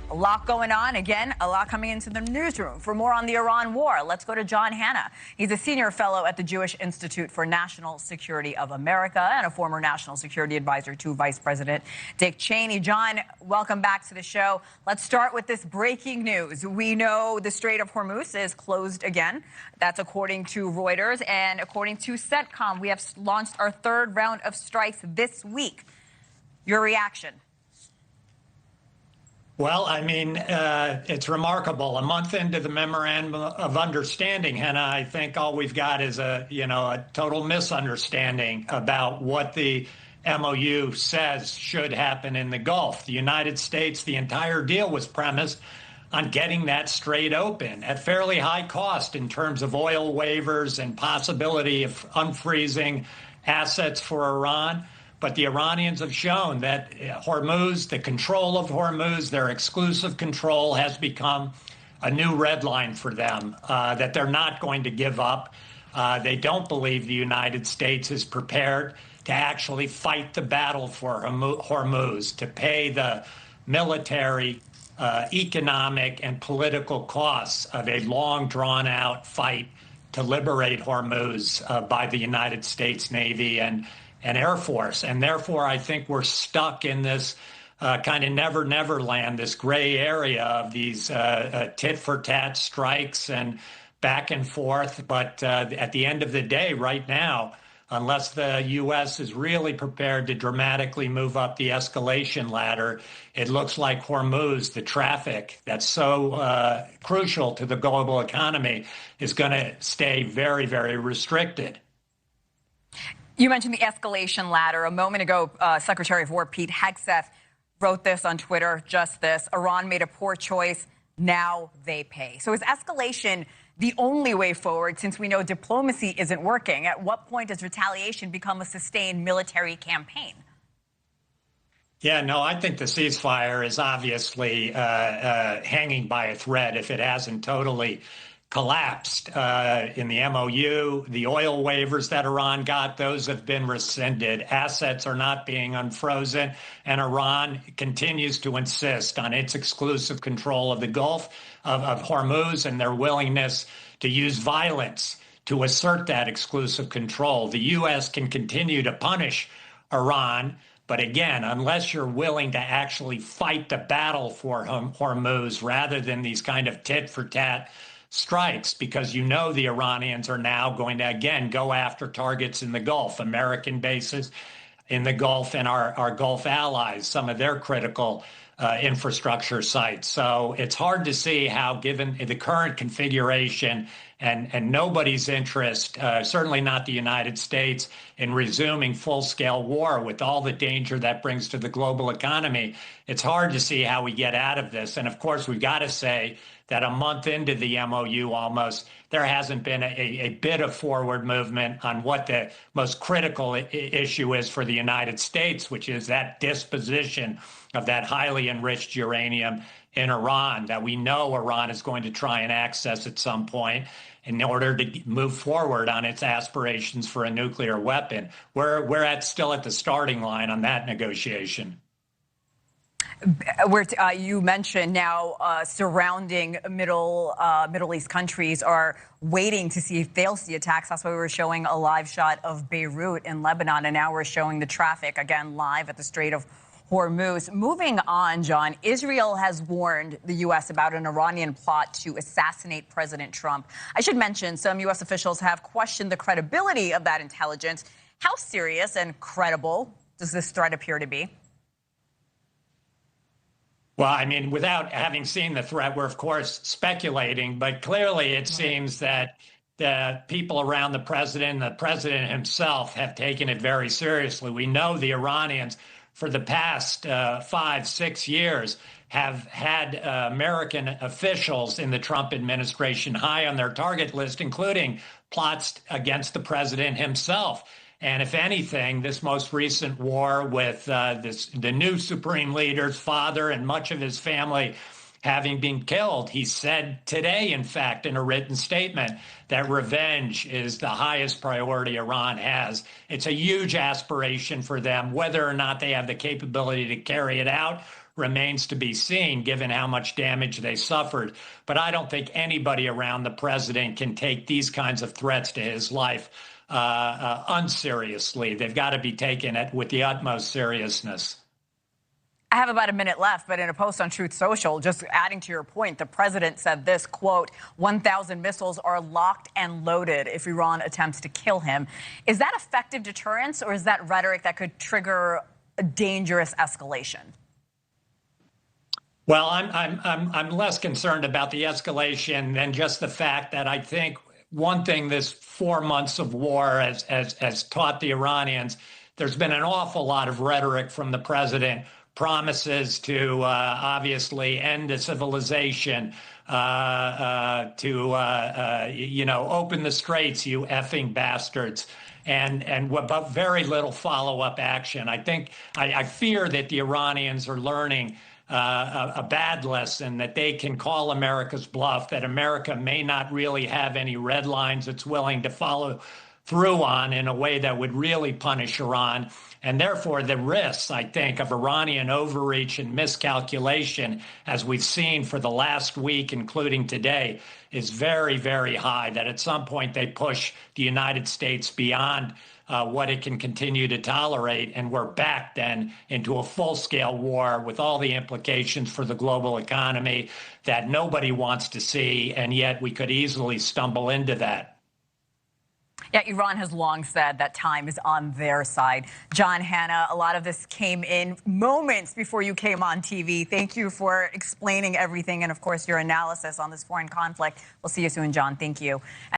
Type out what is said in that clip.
A lot going on. Again, a lot coming into the newsroom. For more on the Iran war, let's go to John Hanna. He's a senior fellow at the Jewish Institute for National Security of America and a former national security advisor to Vice President Dick Cheney. John, welcome back to the show. Let's start with this breaking news. We know the Strait of Hormuz is closed again. That's according to Reuters. And according to CENTCOM, we have launched our third round of strikes this week. Your reaction? Well, I mean, it's remarkable. A month into the memorandum of understanding, Hannah, I think all we've got is a total misunderstanding about what the MOU says should happen in the Gulf. The United States, the entire deal was premised on getting that strait open at fairly high cost in terms of oil waivers and possibility of unfreezing assets for Iran. But the Iranians have shown that Hormuz, the control of Hormuz, their exclusive control, has become a new red line for them, that they're not going to give up. They don't believe the United States is prepared to actually fight the battle for Hormuz, to pay the military, economic, and political costs of a long, drawn-out fight to liberate Hormuz by the United States Navy and Air Force. And therefore, I think we're stuck in this kind of never-neverland, this gray area of these tit-for-tat strikes and back and forth. But at the end of the day, right now, unless the U.S. is really prepared to dramatically move up the escalation ladder, it looks like Hormuz, the traffic that's so crucial to the global economy, is going to stay very, very restricted. You mentioned the escalation ladder. A moment ago, Secretary of War Pete Hegseth wrote this on Twitter, just this: Iran made a poor choice, now they pay. So is escalation the only way forward, since we know diplomacy isn't working? At what point does retaliation become a sustained military campaign? Yeah, no, I think the ceasefire is obviously hanging by a thread if it hasn't totally collapsed. In the MOU, the oil waivers that Iran got, those have been rescinded. Assets are not being unfrozen, and Iran continues to insist on its exclusive control of the Gulf of Hormuz and their willingness to use violence to assert that exclusive control. The U.S. can continue to punish Iran, but again, unless you're willing to actually fight the battle for Hormuz rather than these kind of tit-for-tat strikes, because the Iranians are now going to, again, go after targets in the Gulf, American bases in the Gulf, and our Gulf allies, some of their critical infrastructure sites. So it's hard to see how, given the current configuration and nobody's interest, certainly not the United States, in resuming full-scale war with all the danger that brings to the global economy, it's hard to see how we get out of this. And of course, we've got to say that a month into the MOU almost, there hasn't been a bit of forward movement on what the most critical issue is for the United States, which is that disposition of that highly enriched uranium in Iran that we know Iran is going to try and access at some point in order to move forward on its aspirations for a nuclear weapon. We're still at the starting line on that negotiation. You mentioned now surrounding Middle East countries are waiting to see if they'll see attacks. That's why we were showing a live shot of Beirut in Lebanon, and now we're showing the traffic again live at the Strait of Hormuz. Moving on, John, Israel has warned the U.S. about an Iranian plot to assassinate President Trump. I should mention some U.S. officials have questioned the credibility of that intelligence. How serious and credible does this threat appear to be? Well, I mean, without having seen the threat, we're, of course, speculating, but clearly it seems that the people around the president himself have taken it very seriously. We know the Iranians, for the past 5-6 years, have had American officials in the Trump administration high on their target list, including plots against the president himself. And if anything, this most recent war with the new supreme leader's father and much of his family having been killed, he said today, in fact, in a written statement, that revenge is the highest priority Iran has. It's a huge aspiration for them. Whether or not they have the capability to carry it out remains to be seen, given how much damage they suffered. But I don't think anybody around the president can take these kinds of threats to his life unseriously. They've got to be taken with the utmost seriousness. I have about a minute left, but in a post on Truth Social, just adding to your point, the president said this, quote, 1,000 missiles are locked and loaded if Iran attempts to kill him. Is that effective deterrence, or is that rhetoric that could trigger a dangerous escalation? Well, I'm less concerned about the escalation than just the fact that I think one thing this 4 months of war has taught the Iranians, there's been an awful lot of rhetoric from the president, promises to obviously end the civilization, open the straits, you effing bastards, and but very little follow-up action. I fear that the Iranians are learning a bad lesson, that they can call America's bluff, that America may not really have any red lines it's willing to follow through on in a way that would really punish Iran. And therefore, the risks, I think, of Iranian overreach and miscalculation, as we've seen for the last week, including today, is very, very high, that at some point they push the United States beyond what it can continue to tolerate. And we're back then into a full-scale war with all the implications for the global economy that nobody wants to see. And yet we could easily stumble into that. Yeah, Iran has long said that time is on their side. John, Hannah, a lot of this came in moments before you came on TV. Thank you for explaining everything and, of course, your analysis on this foreign conflict. We'll see you soon, John. Thank you.